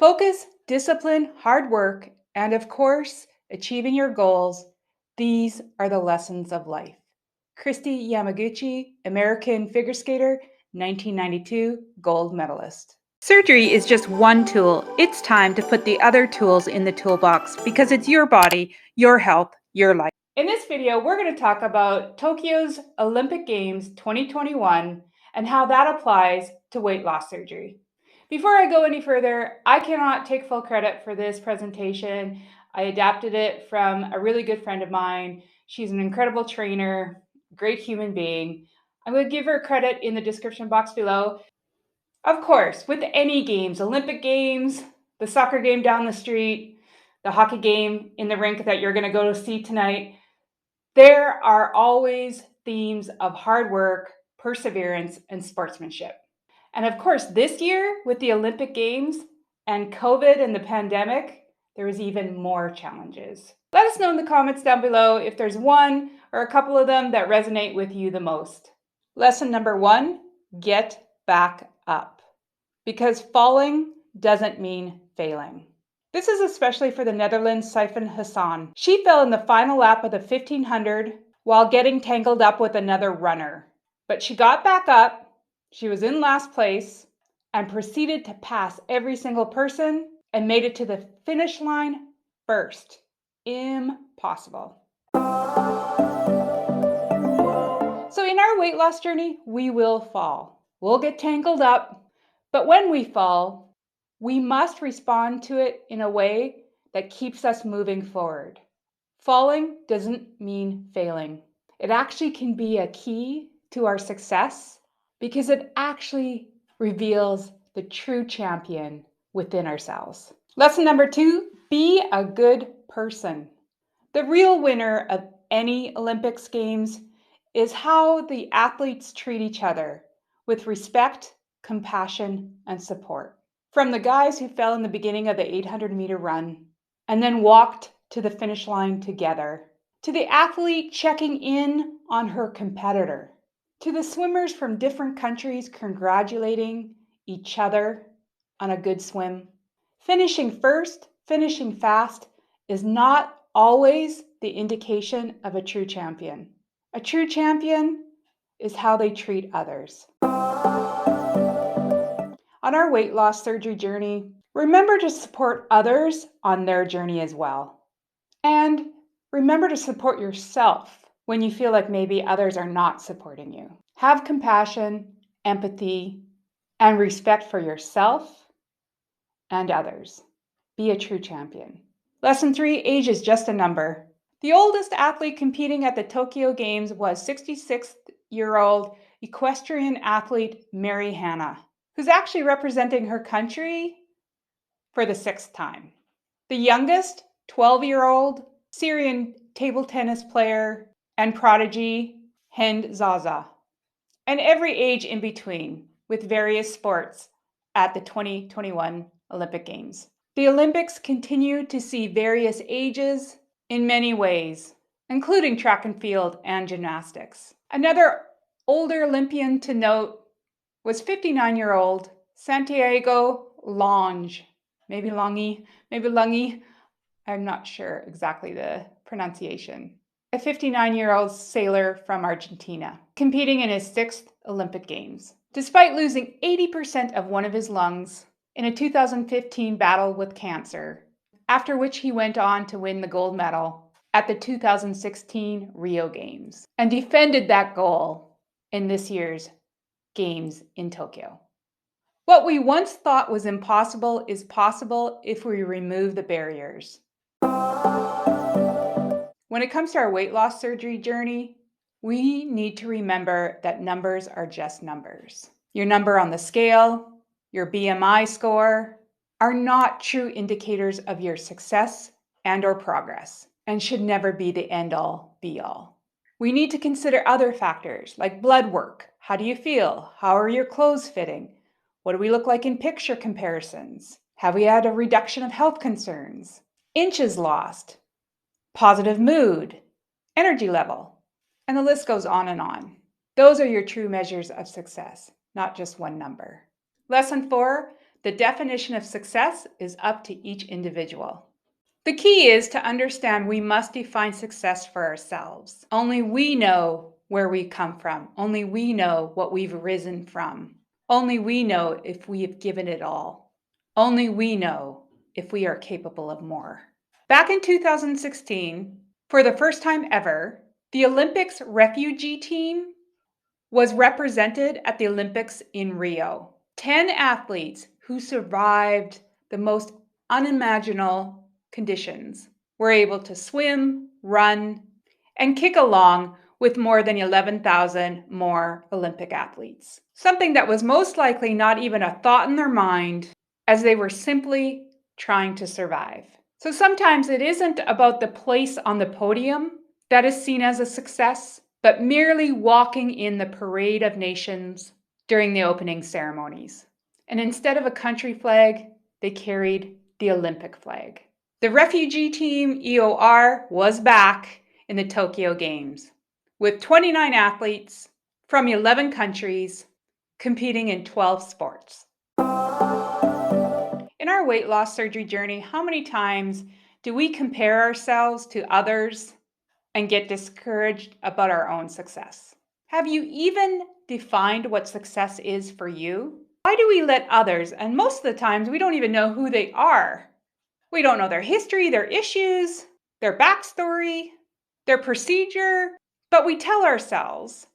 Focus, discipline, hard work, and of course, achieving your goals. These are the lessons of life. Christy Yamaguchi, American figure skater, 1992 gold medalist. Surgery is just one tool. It's time to put the other tools in the toolbox because it's your body, your health, your life. In this video, we're going to talk about Tokyo's Olympic Games 2021 and how that applies to weight loss surgery. Before I go any further, I cannot take full credit for this presentation. I adapted it from a really good friend of mine. She's an incredible trainer, great human being. I'm going to give her credit in the description box below. Of course, with any games, Olympic Games, the soccer game down the street, the hockey game in the rink that you're going to go to see tonight, there are always themes of hard work, perseverance, and sportsmanship. And of course, this year with the Olympic Games and COVID and the pandemic, there was even more challenges. Let us know in the comments down below if there's one or a couple of them that resonate with you the most. Lesson number 1, get back up. Because falling doesn't mean failing. This is especially for the Netherlands' Sifan Hassan. She fell in the final lap of the 1500 while getting tangled up with another runner. But she got back up. She was in last place and proceeded to pass every single person and made it to the finish line first. Impossible. So in our weight loss journey, we will fall. We'll get tangled up, but when we fall, we must respond to it in a way that keeps us moving forward. Falling doesn't mean failing. It actually can be a key to our success because it actually reveals the true champion within ourselves. Lesson number 2, be a good person. The real winner of any Olympics Games is how the athletes treat each other with respect, compassion, and support. From the guys who fell in the beginning of the 800-meter run and then walked to the finish line together, to the athlete checking in on her competitor, to the swimmers from different countries congratulating each other on a good swim. Finishing first, finishing fast is not always the indication of a true champion. A true champion is how they treat others. On our weight loss surgery journey, remember to support others on their journey as well. And remember to support yourself when you feel like maybe others are not supporting you. Have compassion, empathy, and respect for yourself and others. Be a true champion. Lesson 3, age is just a number. The oldest athlete competing at the Tokyo Games was 66-year-old equestrian athlete Mary Hannah, who's actually representing her country for the 6th time. The youngest, 12-year-old Syrian table tennis player and prodigy Hind Zaza, and every age in between with various sports at the 2021 Olympic Games. The Olympics continue to see various ages in many ways, including track and field and gymnastics. Another older Olympian to note was 59-year-old Santiago Lange, maybe Lungy, I'm not sure exactly the pronunciation. A 59-year-old sailor from Argentina, competing in his 6th Olympic Games. Despite losing 80% of one of his lungs in a 2015 battle with cancer, after which he went on to win the gold medal at the 2016 Rio Games and defended that goal in this year's Games in Tokyo. What we once thought was impossible is possible if we remove the barriers. When it comes to our weight loss surgery journey, we need to remember that numbers are just numbers. Your number on the scale, your BMI score, are not true indicators of your success and or progress, and should never be the end-all, be-all. We need to consider other factors like blood work. How do you feel? How are your clothes fitting? What do we look like in picture comparisons? Have we had a reduction of health concerns? Inches lost? Positive mood? Energy level? And the list goes on and on. Those are your true measures of success, not just one number. Lesson 4, the definition of success is up to each individual. The key is to understand we must define success for ourselves. Only we know where we come from. Only we know what we've risen from. Only we know if we have given it all. Only we know if we are capable of more. Back in 2016, for the first time ever, the Olympics refugee team was represented at the Olympics in Rio. 10 athletes who survived the most unimaginable conditions were able to swim, run, and kick along with more than 11,000 more Olympic athletes. Something that was most likely not even a thought in their mind, as they were simply trying to survive. So sometimes it isn't about the place on the podium that is seen as a success, but merely walking in the parade of nations during the opening ceremonies. And instead of a country flag, they carried the Olympic flag. The refugee team, EOR, was back in the Tokyo Games, with 29 athletes from 11 countries competing in 12 sports. In our weight loss surgery journey, how many times do we compare ourselves to others and get discouraged about our own success? Have you even defined what success is for you? Why do we let others, and most of the times we don't even know who they are. We don't know their history, their issues, their backstory, their procedure, but we tell ourselves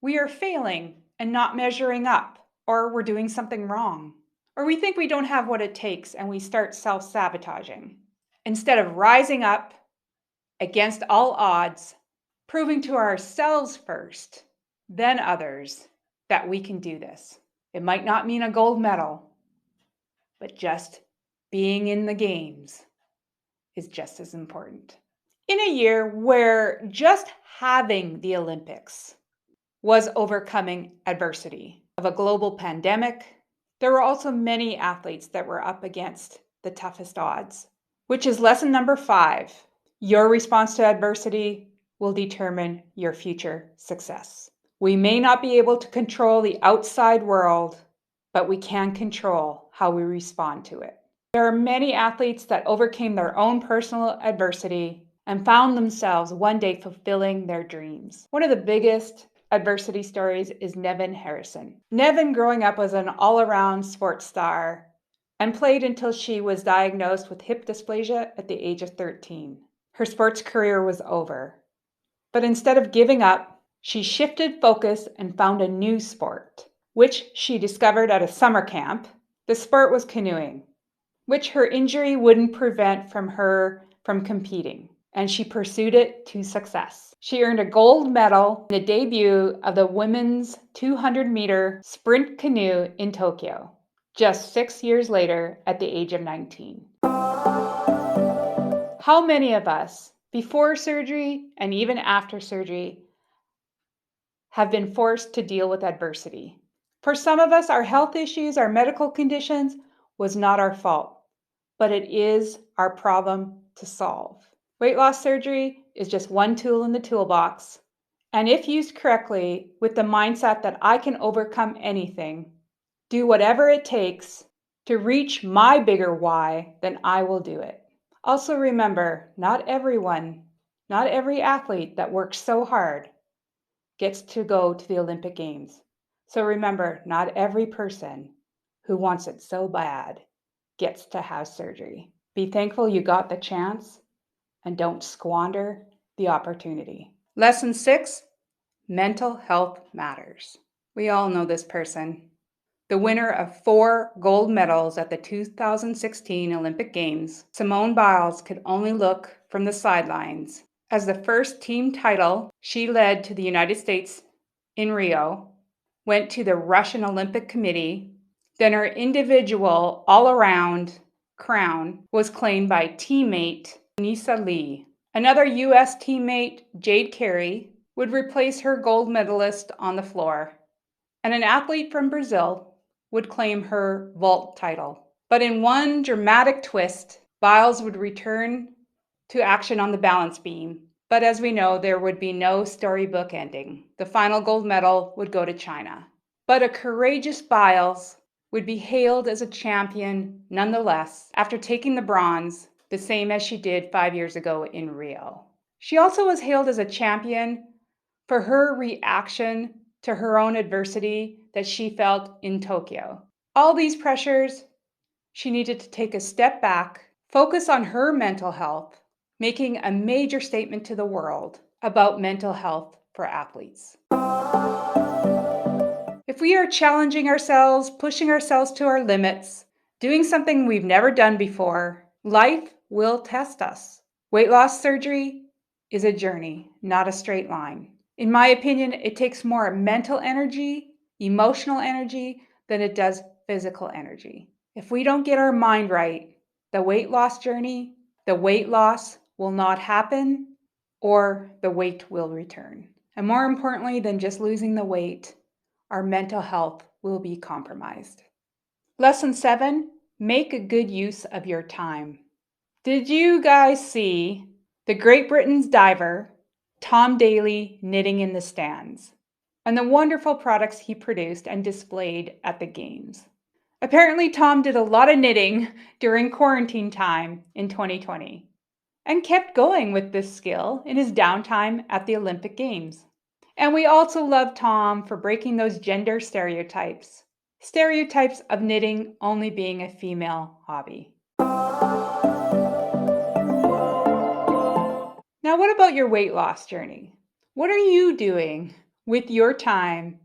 we are failing and not measuring up, or we're doing something wrong. Or we think we don't have what it takes and we start self-sabotaging. Instead of rising up against all odds, proving to ourselves first, then others, that we can do this. It might not mean a gold medal, but just being in the games is just as important. In a year where just having the Olympics was overcoming adversity of a global pandemic, there were also many athletes that were up against the toughest odds, which is lesson number 5. Your response to adversity will determine your future success. We may not be able to control the outside world, but we can control how we respond to it. There are many athletes that overcame their own personal adversity and found themselves one day fulfilling their dreams. One of the biggest adversity stories is Nevin Harrison. Nevin, growing up, was an all-around sports star and played until she was diagnosed with hip dysplasia at the age of 13. Her sports career was over. But instead of giving up, she shifted focus and found a new sport, which she discovered at a summer camp. The sport was canoeing, which her injury wouldn't prevent her from competing, and she pursued it to success. She earned a gold medal in the debut of the women's 200-meter sprint canoe in Tokyo, just 6 years later at the age of 19. How many of us, before surgery and even after surgery, have been forced to deal with adversity? For some of us, our health issues, our medical conditions was not our fault, but it is our problem to solve. Weight loss surgery is just one tool in the toolbox, and if used correctly with the mindset that I can overcome anything, do whatever it takes to reach my bigger why, then I will do it. Also remember, not every athlete that works so hard gets to go to the Olympic Games. So remember, not every person who wants it so bad gets to have surgery. Be thankful you got the chance and don't squander the opportunity. Lesson 6, mental health matters. We all know this person. The winner of 4 gold medals at the 2016 Olympic Games, Simone Biles could only look from the sidelines as the first team title she led to the United States in Rio went to the Russian Olympic Committee. Then her individual all-around crown was claimed by teammate Nisa Lee. Another U.S. teammate, Jade Carey, would replace her gold medalist on the floor, and an athlete from Brazil would claim her vault title. But in one dramatic twist, Biles would return to action on the balance beam. But as we know, there would be no storybook ending. The final gold medal would go to China. But a courageous Biles would be hailed as a champion nonetheless after taking the bronze, the same as she did 5 years ago in Rio. She also was hailed as a champion for her reaction to her own adversity that she felt in Tokyo. All these pressures, she needed to take a step back, focus on her mental health, making a major statement to the world about mental health for athletes. If we are challenging ourselves, pushing ourselves to our limits, doing something we've never done before, life will test us. Weight loss surgery is a journey, not a straight line. In my opinion, it takes more mental energy, emotional energy, than it does physical energy. If we don't get our mind right, the weight loss journey, the weight loss will not happen, or the weight will return. And more importantly than just losing the weight, our mental health will be compromised. Lesson 7, make a good use of your time. Did you guys see the Great Britain's diver, Tom Daley, knitting in the stands, and the wonderful products he produced and displayed at the games? Apparently, Tom did a lot of knitting during quarantine time in 2020 and kept going with this skill in his downtime at the Olympic Games. And we also love Tom for breaking those gender stereotypes of knitting only being a female hobby. Now, what about your weight loss journey? What are you doing with your time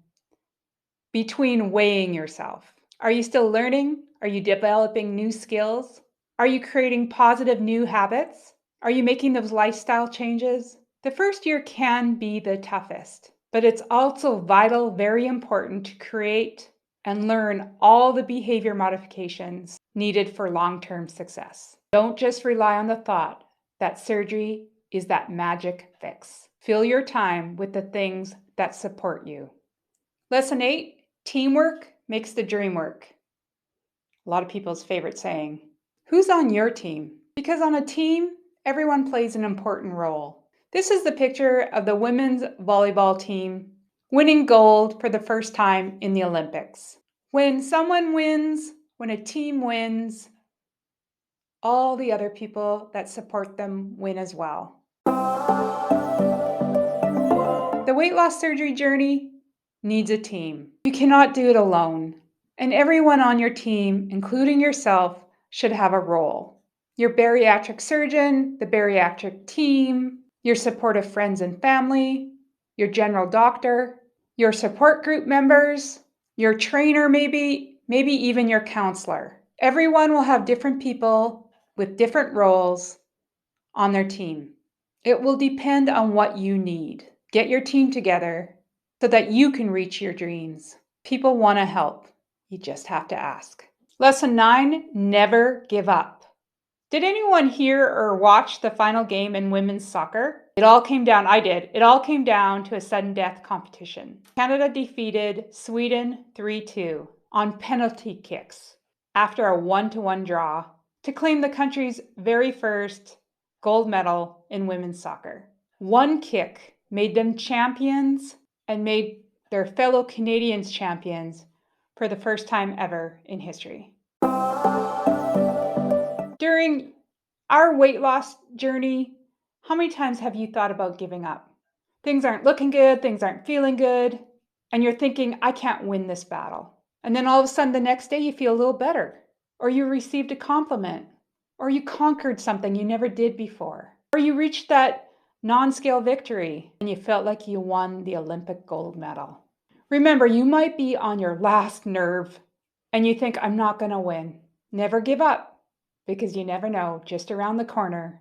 between weighing yourself? Are you still learning? Are you developing new skills? Are you creating positive new habits? Are you making those lifestyle changes? The first year can be the toughest, but it's also vital, very important to create and learn all the behavior modifications needed for long-term success. Don't just rely on the thought that surgery is that magic fix. Fill your time with the things that support you. Lesson 8, teamwork makes the dream work. A lot of people's favorite saying. Who's on your team? Because on a team, everyone plays an important role. This is the picture of the women's volleyball team winning gold for the first time in the Olympics. When someone wins, when a team wins, all the other people that support them win as well. The weight loss surgery journey needs a team. You cannot do it alone. And everyone on your team, including yourself, should have a role. Your bariatric surgeon, the bariatric team, your supportive friends and family, your general doctor, your support group members, your trainer maybe even your counselor. Everyone will have different people with different roles on their team. It will depend on what you need. Get your team together so that you can reach your dreams. People want to help. You just have to ask. Lesson 9, never give up. Did anyone hear or watch the final game in women's soccer? It all came down to a sudden death competition. Canada defeated Sweden 3-2 on penalty kicks after a 1-1 draw to claim the country's very first gold medal in women's soccer. One kick made them champions and made their fellow Canadians champions for the first time ever in history. During our weight loss journey, how many times have you thought about giving up? Things aren't looking good, things aren't feeling good, and you're thinking, I can't win this battle. And then all of a sudden the next day you feel a little better, or you received a compliment, or you conquered something you never did before, or you reached that non-scale victory and you felt like you won the Olympic gold medal. Remember, you might be on your last nerve and you think, I'm not going to win. Never give up, because you never know, just around the corner,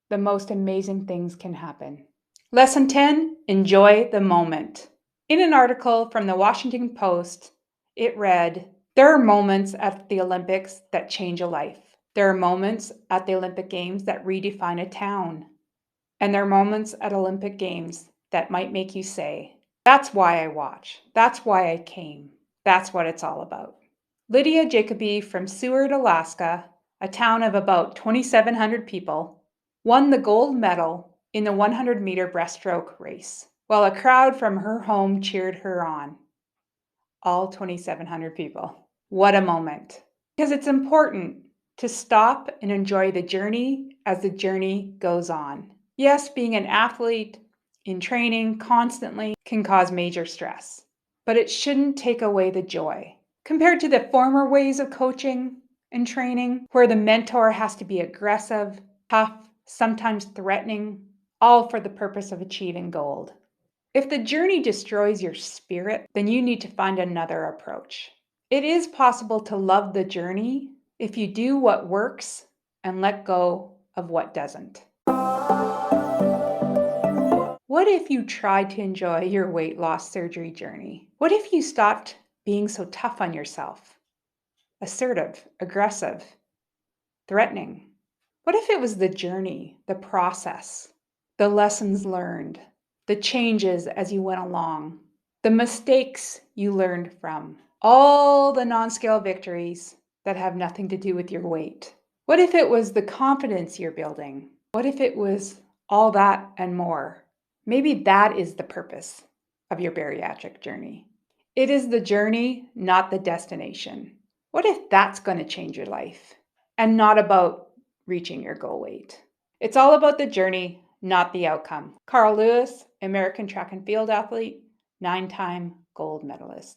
the most amazing things can happen. Lesson 10, enjoy the moment. In an article from the Washington Post, it read, there are moments at the Olympics that change a life. There are moments at the Olympic Games that redefine a town. And there are moments at Olympic Games that might make you say, that's why I watch. That's why I came. That's what it's all about. Lydia Jacoby from Seward, Alaska, a town of about 2,700 people, won the gold medal in the 100-meter breaststroke race, while a crowd from her home cheered her on. All 2,700 people. What a moment. Because it's important to stop and enjoy the journey as the journey goes on. Yes, being an athlete in training constantly can cause major stress, but it shouldn't take away the joy. Compared to the former ways of coaching and training, where the mentor has to be aggressive, tough, sometimes threatening, all for the purpose of achieving gold. If the journey destroys your spirit, then you need to find another approach. It is possible to love the journey if you do what works and let go of what doesn't. What if you tried to enjoy your weight loss surgery journey? What if you stopped being so tough on yourself? Assertive, aggressive, threatening? What if it was the journey, the process, the lessons learned, the changes as you went along, the mistakes you learned from, all the non-scale victories that have nothing to do with your weight? What if it was the confidence you're building? What if it was all that and more? Maybe that is the purpose of your bariatric journey. It is the journey, not the destination. What if that's going to change your life and not about reaching your goal weight? It's all about the journey, not the outcome. Carl Lewis, American track and field athlete, 9-time gold medalist.